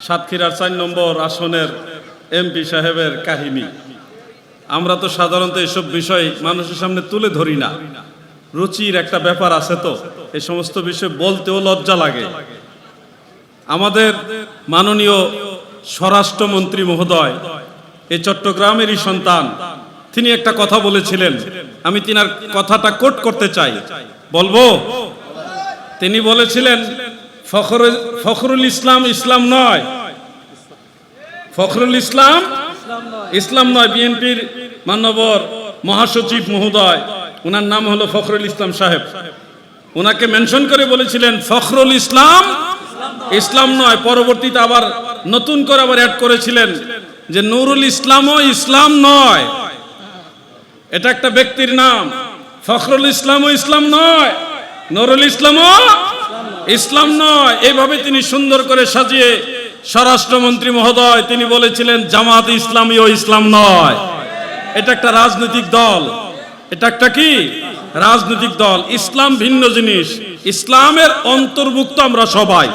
সাতক্ষীরার ৪ নম্বর আসনের এমপি সাহেবের কাহিনী। আমরা তো সাধারণত এসব বিষয় মানুষের সামনে তুলে ধরি না, রুচির একটা ব্যাপার আছে, তো এই সমস্ত বিষয় বলতেও লজ্জা লাগে। আমাদের মাননীয় স্বরাষ্ট্রমন্ত্রী মহোদয় এই চট্টগ্রামেরই সন্তান, তিনি একটা কথা বলেছিলেন, আমি তিনার কথাটা কোট করতে চাই, বলবো। তিনি বলেছিলেন ফখরুল ইসলাম ইসলাম নয়, ফখরুল ইসলাম ইসলাম নয়। বিএনপির মাননীয় মহাসচিব মহোদয়, ওনার নাম হলো ফখরুল ইসলাম সাহেব, ওনাকে মেনশন করে বলেছিলেন ফখরুল ইসলাম ইসলাম নয়। পরবর্তীতে আবার নতুন করে আবার অ্যাড করেছিলেন যে নুরুল ইসলামও ইসলাম নয়। এটা একটা ব্যক্তির নাম, ফখরুল ইসলামও ইসলাম নয়, নুরুল ইসলামও ইসলাম নয়। এইভাবে তিনি সুন্দর করে সাজিয়ে স্বরাষ্ট্রমন্ত্রী মহোদয় তিনি বলেছিলেন জামাত ইসলামীও ইসলাম নয়। এটা একটা রাজনৈতিক দল, এটা একটা কি রাজনৈতিক দল। ইসলাম ভিন্ন জিনিস, ইসলামের অন্তর্ভুক্ত আমরা সবাই।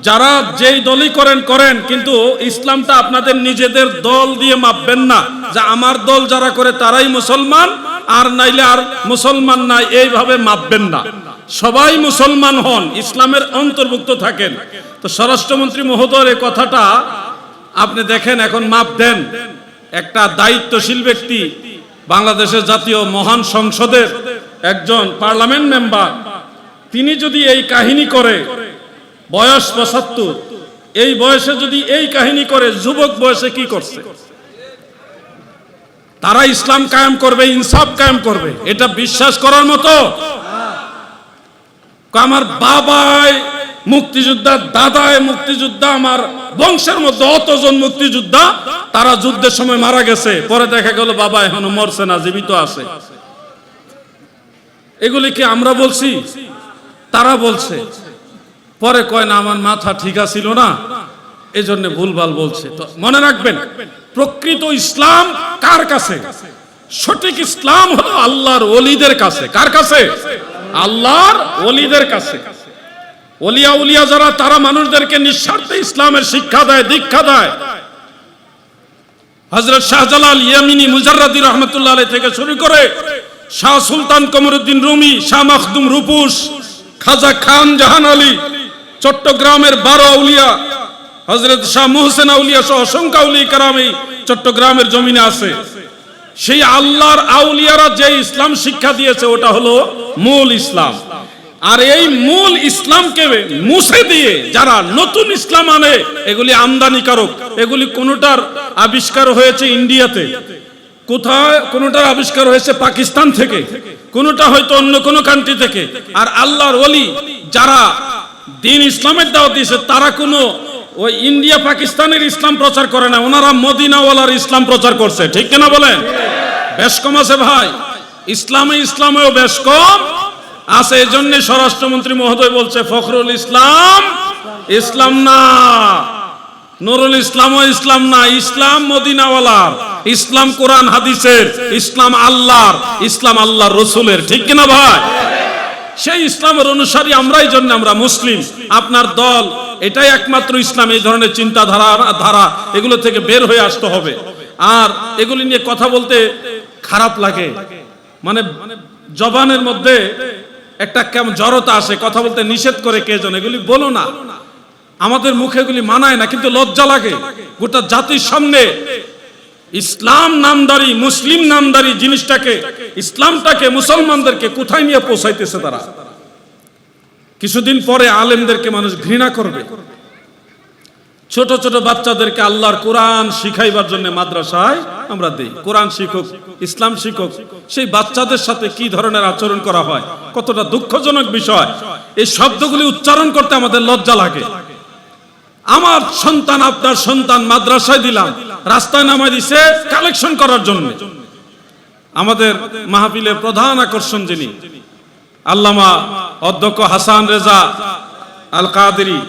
যারা যেই দলই করেন করেন, কিন্তু ইসলামটা আপনাদের নিজেদের দল দিয়ে মাপবেন না, যে আমার দল যারা করে তারাই মুসলমান, আর নাইলে আর মুসলমান নাই, এইভাবে মাপবেন না। সবাই মুসলমান হন, ইসলামের অন্তর্ভুক্ত থাকেন। তো স্বরাষ্ট্রমন্ত্রী মহোদয়ের এই কথাটা আপনি দেখেন, এখন মাপ দেন। একটা দায়িত্বশীল ব্যক্তি, বাংলাদেশের জাতীয় মহান সংসদের একজন পার্লামেন্ট মেম্বার, তিনি যদি এই কাহিনী করে, বয়স ৭৫, এই বয়সে যদি এই কাহিনী করে, যুবক বয়সে কি করছে? তারা ইসলাম কায়েম করবে, ইনসাফ কায়েম করবে, এটা বিশ্বাস করার মতো? আমার বাবাই মুক্তিযোদ্ধা, দাদায় মুক্তিযোদ্ধা, আমার বংশের মধ্যে অতজন মুক্তিযোদ্ধা, তারা যুদ্ধের সময় মারা গেছে, পরে দেখা গেল বাবা এখনো মরছে না, জীবিত আছে। এগুলি কি আমরা বলছি? তারা বলছে। পরে কয় না আমার মাথা ঠিক ছিল না, এই জন্য ভুলভাল বলছে। তো মনে রাখবেন, প্রকৃত ইসলাম কার কাছে? সঠিক ইসলাম হলো আল্লাহর ওলিদের কাছে। কার কাছে? আল্লাহর ওলিদের কাছে। ওলিয়া উলিয়া যারা, তারা মানুষদেরকে নিঃস্বার্থে ইসলামের শিক্ষা দেয়, দীক্ষা দেয়। হযরত শাহজালাল ইয়ামিনী মুজাররাদি রহমাতুল্লাহ আলাইহি থেকে শুরু করে শাহ সুলতান কমরউদ্দিন রুমি, শাহ মখদুম রূপুস, খাজা খান জাহান আলী, চট্টগ্রামের 12 আউলিয়া, হযরত শাহ মুহসিন আউলিয়া সহ অসংখ্য আউলিয়া কেরাম এই চট্টগ্রামের জমিনে আছে। সেই আল্লাহর আউলিয়ারা যে ইসলাম শিক্ষা দিয়েছে, ওটা হলো মূল ইসলাম। আর এই মূল ইসলামকে মুছে দিয়ে যারা নতুন ইসলাম আনে, এগুলি আমদানিকারক। এগুলি কোনটার আবিষ্কার হয়েছে ইন্ডিয়াতে, কোথায় কোনটার আবিষ্কার হয়েছে পাকিস্তান থেকে, কোনটা হয়তো অন্য কোনো কান্ট্রি থেকে। আর আল্লাহর ওলি যারা দ্বীন ইসলামের দাওয়াত দিয়েছে, তারা কোনো ওই ইন্ডিয়া পাকিস্তানের ইসলাম প্রচার করে না, ওনারা মদিনাওয়ালার ইসলাম প্রচার করছে। ঠিক কিনা বলেন? বেশ কম আছে ভাই, ইসলামেও বেশ কম আছে। এই জন্য স্বরাষ্ট্রমন্ত্রী মহোদয় বলছে ফখরুল ইসলাম ইসলাম না, নুরুল ইসলামও ইসলাম না। ইসলাম মদিনাওয়ালার, ইসলাম কোরআন হাদিসের, ইসলাম আল্লাহর, ইসলাম আল্লাহর রসুলের। ঠিক কিনা ভাই? সেই ইসলামের অনুসারী আমরা, এই জন্য আমরা মুসলিম। আপনার দল, এটাই একমাত্র ইসলাম। এই ধরনের চিন্তাধারা এগুলো থেকে বের হয়ে আসতে হবে। আর এগুলি নিয়ে কথা বলতে খারাপ লাগে, মানে জবানের মধ্যে একটা কেমন জড়তা আসে, কথা বলতে নিষেধ করে কে যেন। এগুলি বলো না, আমাদের মুখে এগুলি মানায় না, কিন্তু লজ্জা লাগে। গোটা জাতির সামনে ইসলাম নামদারি, মুসলিম নামদারি জিনিসটাকে, ইসলামটাকে, মুসলমানদেরকে কোথায় নিয়ে পৌঁছাইতেছে তারা। কিছুদিন পরে আলেমদেরকে মানুষ ঘৃণা করবে। ছোট ছোট বাচ্চাদেরকে আল্লাহর কোরআন শিখাইবার জন্য মাদ্রাসায় আমরা দেই, কোরআন শিক্ষক, ইসলাম শিক্ষক। সেই বাচ্চাদের সাথে কি ধরনের আচরণ করা হয়, কতটা দুঃখজনক বিষয়। এই শব্দগুলি উচ্চারণ করতে আমাদের লজ্জা লাগে। আমার সন্তান, আপনার সন্তান মাদ্রাসায় দিলাম, রাস্তায় নামায় দিছে কালেকশন করার জন্য। আমাদের মাহফিলের প্রধান আকর্ষণ যিনি, আল্লামা অধ্যক্ষ হাসান রেজা আল কাদেরী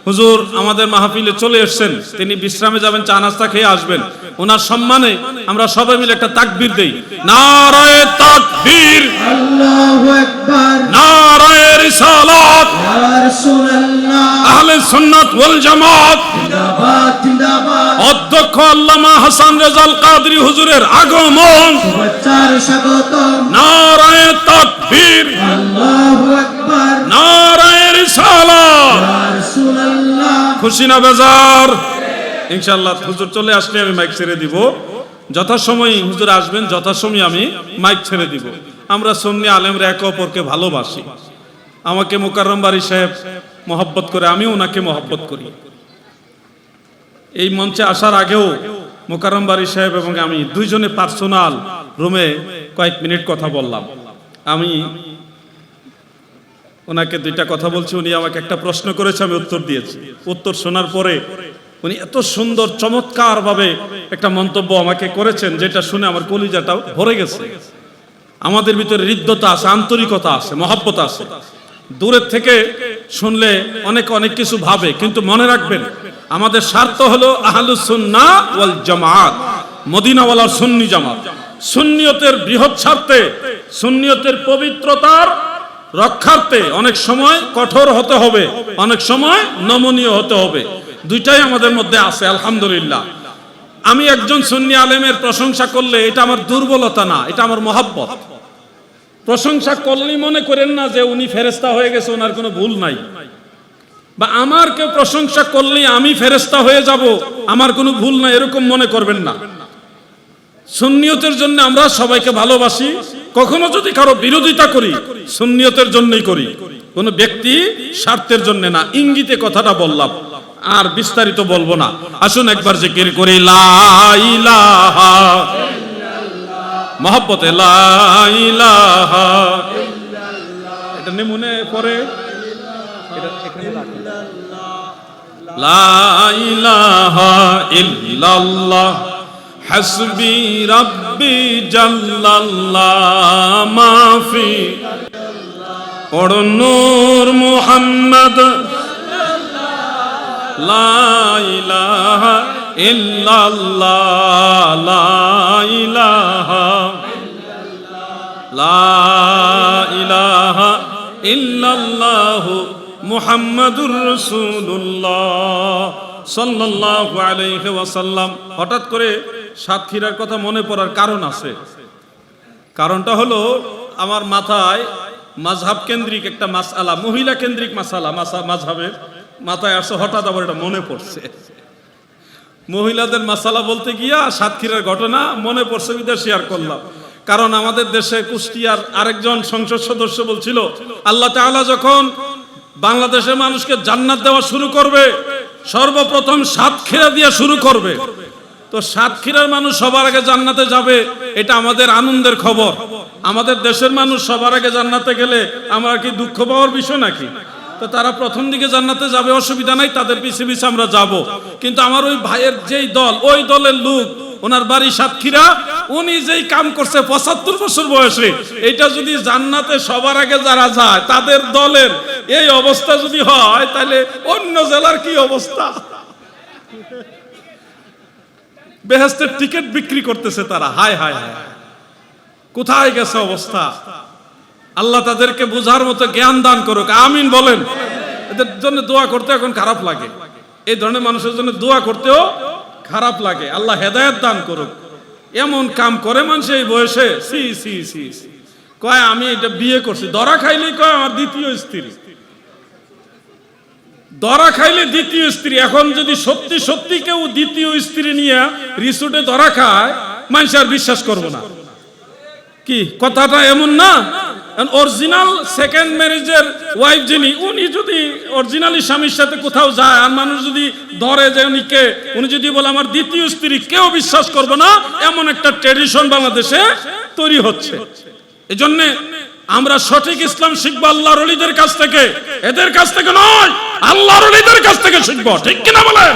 হুজুর আমাদের মাহফিলে চলে এসেছেন। তিনি বিশ্রামে যাবেন, চা নাস্তা খেয়ে আসবেন। ওনার সম্মানে আমরা সবাই মিলে একটা তাকবীর দেই। নারায়ে তাকবীর, আল্লাহু আকবার, নারায়ে রিসালাত, ইয়া রাসূলুল্লাহ, আহলে সুন্নাত ওয়াল জামাত। লক্ষ আল্লামা হাসান রেজাল কাদরি হুজুরের আগমন, শুভেচ্ছার স্বাগতম। নারায়ে তাকবীর, আল্লাহু আকবার, নারায়ে রিসালাত। ইয়া রাসূলুল্লাহ। খুশি না বেজার? ইনশাআল্লাহ হুজুর চলে আসলে আমি মাইক ছেড়ে দিব। যথাসময়ে হুজুর আসবেন, যথাসময়ে আমি মাইক ছেড়ে দিব। আমরা সুন্নি আলেমরা একে অপরকে ভালোবাসি। আমাকে মোকাররম বাড়ি সাহেব মহব্বত করে, আমিও ওনাকে মহব্বত করি। এই মঞ্চে আসার আগেও মোকাররম বাড়ি সাহেব এবং আমি দুইজনে পার্সোনাল রুমে কয়েক মিনিট কথা বললাম। আমি ওনাকে দুইটা কথা বলছি, উনি আমাকে একটা প্রশ্ন করেছে, আমি উত্তর দিয়েছি। উত্তর শোনার পরে উনি এত সুন্দর চমৎকার ভাবে একটা মন্তব্য আমাকে করেছেন, যেটা শুনে আমার কলিজাটাও ভরে গেছে। আমাদের ভিতরে হৃদ্যতা আছে, আন্তরিকতা আছে, মহব্বত আছে। দূরের থেকে শুনলে অনেক কিছু ভাবে, কিন্তু মনে রাখবেন আমাদের স্বার্থ হলো আহলুস সুন্নাহ ওয়াল জামাত, মদিনাওয়ালার সুন্নি জামাত। সুন্নিয়তের বৃহৎ স্বার্থে, সুন্নিয়তের পবিত্রতার রক্ষার্থে অনেক সময় কঠোর হতে হবে, অনেক সময় নমনীয় হতে হবে। দুইটাই আমাদের মধ্যে আছে আলহামদুলিল্লাহ। আমি একজন সুন্নি আলেমের প্রশংসা করলে এটা আমার দুর্বলতা না, এটা আমার মহব্বত। প্রশংসা করলেই মনে করেন না যে উনি ফেরেশতা হয়ে গেছে, ওনার কোনো ভুল নাই। বা আমার কেউ প্রশংসা করলেই আমি ফেরেশতা হয়ে যাব, আমার কোনো ভুল নাই, এরকম মনে করবেন না। সুন্নিয়তের জন্য আমরা সবাইকে ভালোবাসি। কখনো যদি কারো বিরোধিতা করি, সুন্নিয়তের জন্যই করি, কোনো ব্যক্তি স্বার্থের জন্য না। ইঙ্গিতে কথাটা বললাম, আর বিস্তারিত বলবো না। আসুন একবার জিকির করি লা ইলাহা ইল্লাল্লাহ, মহব্বতে লা ইলাহা ইল্লাল্লাহ। এটা মনে পড়ে, এটা এখানে রাখুন। লা ইলাহা ইল্লাল্লাহ হাসবি রাব্বি জাল্লাল্লাহ মাফি। পড়ো নূর মুহাম্মদ লা ইলাহা ইল্লাল্লাহ, লা ইলাহা লা ইলাহা ইল্লাল্লাহ মুহাম্মাদুর রাসূলুল্লাহ সাল্লাল্লাহু আলাইহি ওয়াসাল্লাম। হঠাৎ করে সাতক্ষীরার কথা মনে পড়ার কারণ আছে। কারণটা হলো আমার মাথায় মাযহাব কেন্দ্রিক একটা মাসআলা, মহিলা কেন্দ্রিক মাসআলা, মাযহাবের মাথায় আসছে, হঠাৎ আবার এটা মনে পড়ছে। মহিলাদের মাসালা বলতে গিয়া সাতক্ষীরার ঘটনা মনে পড়ছে, বিদায় শেয়ার করলাম। কারণ আমাদের দেশে কুষ্টিয়ার আরেকজন সংসদ সদস্য বলছিল, আল্লাহ তাআলা যখন বাংলাদেশের মানুষকে জান্নাত দেওয়া শুরু করবে, সর্বপ্রথম সাতক্ষীরা দিয়ে শুরু করবে। তো সাতক্ষীরার মানুষ সবার আগে জান্নাতে যাবে, এটা আমাদের আনন্দের খবর। আমাদের দেশের মানুষ সবার আগে জান্নাতে গেলে আমরা কি দুঃখ পাওয়ার বিষয় নাকি? তো তারা প্রথম দিকে জান্নাতে যাবে, অসুবিধা নাই, তাদের পিছে পিছে আমরা যাব। কিন্তু আমার ওই ভাইয়ের যেই দল, ওই দলের লোক, ওনার বাড়ি সাতক্ষীরা, উনি যেই কাম করছে 75 বছর বয়সে, এটা যদি জান্নাতে সবার আগে যারা যায় তাদের দলের এই অবস্থা যদি হয়, তাহলে অন্য জেলার কি অবস্থা? বেহেশতের টিকিট বিক্রি করতেছে তারা। হায় হায় হায়, কোথায় গেছে অবস্থা? আল্লাহ তাদেরকে বুঝার মতো জ্ঞান দান করুক, আমিন বলেন। এদের জন্য দোয়া করতে এখন খারাপ লাগে, এই ধরনের মানুষের জন্য দোয়া করতেও খারাপ লাগে। আল্লাহ হেদায়েত দান করুক। এমন কাম করে মানুষ এই বয়সে, সি সি সি সি। কয় আমি এটা বিয়ে করছি, ধরা খাইলেই কয় আমার দ্বিতীয় স্ত্রী, ধরা খাইলে দ্বিতীয় স্ত্রী। এখন যদি সত্যি সত্যি কেউ দ্বিতীয় স্ত্রী নিয়ে রিসোর্টে ধরা খায়, মানুষ আর বিশ্বাস করবো না। কি কথাটা এমন না? অরিজিনাল সেকেন্ড ম্যারেজের ওয়াইফ যিনি, উনি যদি অরিজিনালি স্বামীর সাথে কোথাও যায় আর মানুষ যদি ধরে যে উনি যদি বলে আমার দ্বিতীয় স্ত্রী, কেউ বিশ্বাস করবে না। এমন একটা ট্র্যাডিশন বাংলাদেশে তৈরি হচ্ছে। এজন্য আমরা সঠিক ইসলাম শিখবো আল্লাহর ওলিদের কাছ থেকে, এদের কাছ থেকে নয়, আল্লাহর ওলিদের কাছ থেকে শিখবো। ঠিক কিনা বলে?